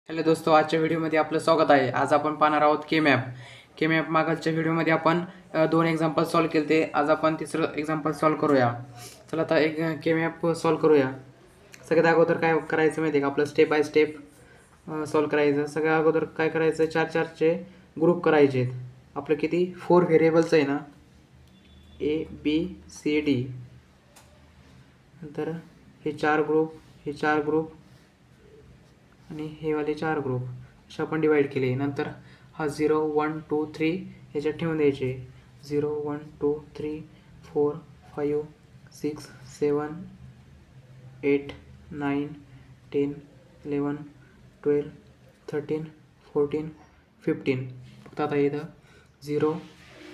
Hello दोस्तों, आजच्या व्हिडिओमध्ये आपलं स्वागत आहे। आज आपण पाहणार आहोत के मॅप मागच्या व्हिडिओमध्ये आपण दोन एक्झाम्पल सॉल्व केले ते। आज आपण तिसरं एक्झाम्पल सॉल्व करूया। चला आता एक के मॅप सॉल्व करूया। सगळ्यात अगोदर काय करायचं माहिती आहे का, आपलं स्टेप बाय स्टेप सॉल्व करायचं। सगळ्यात अगोदर काय करायचं, 4-4चे ग्रुप करायचे। आपलं किती 4 व्हेरिएबल्स आहे ना, ए बी सी डी। नंतर हे 4 ग्रुप आणि हे वाले 4 ग्रुप असे आपण डिवाइड केले। नंतर हा 0 1 2 3 ह्याच्यात ठेवून द्यायचे। 0 1 2 3 4 5 6 7 8 9 10 11 12 13 14 15। फक्त आता इथं 0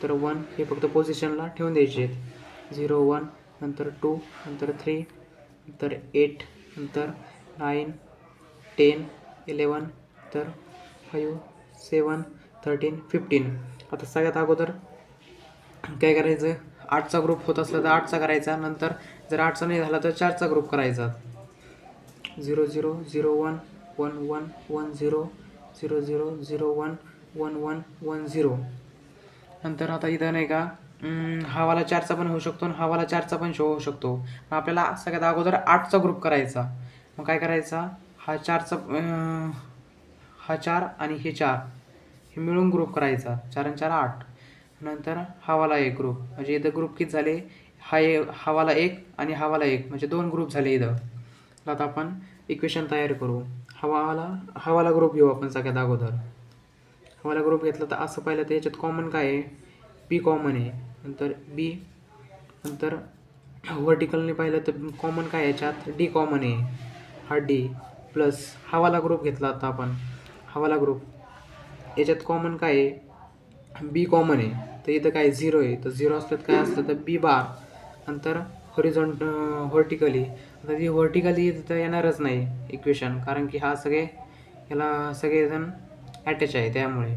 तर 1 हे फक्त पोझिशनला ठेवून द्यायचे। 0 1 नंतर 2 नंतर 3 नंतर 8 नंतर 9 10 11 तर 5 7 13 15। आता सगळ्यात अगोदर काय करायचं, 8चा ग्रुप होत असला तर 8चा करायचा। नंतर जर 8चा नाही झाला तर 4चा ग्रुप करायचा। 0 0 0 1 1 1 1 0 0 0 0 1 1 1 1 0। नंतर आता इथं नाही का, हा वाला 4चा पण होऊ शकतो आणि हा वाला 4चा पण होऊ शकतो। आपल्याला सगळ्यात अगोदर 8चा ग्रुप करायचा। मग काय करायचा, हा 4 आणि हे 4 हे मिळून ग्रुप करायचा। 4 आणि 4 8। नंतर हा वाला एक ग्रुप, म्हणजे इथं ग्रुप किती झाले, हा वाला एक आणि हा वाला एक, म्हणजे 2 ग्रुप झाले इथं। आता आपण इक्वेशन तयार करू। हा वाला ग्रुप घेऊ आपण सगळ्यात अगोदर। हा वाला ग्रुप घेतला तर असं पाहिलं तर याच्यात कॉमन काय आहे, बी कॉमन आहे। नंतर बी, नंतर व्हर्टिकलने पाहिलं तर कॉमन काय याच्यात, डी कॉमन आहे। हा डी प्लस हा वाला ग्रुप घेतला आता आपण, हा वाला ग्रुप याच्यात कॉमन काय आहे, बी कॉमन आहे। तर इथं काय 0 आहे, तर 0 असलं तर काय असलं तर बी बार। नंतर व्हर्टिकली, आता ती व्हर्टिकली तर येणारच नाही इक्वेशन, कारण की हा याला सगळेजण अटॅच आहे त्यामुळे।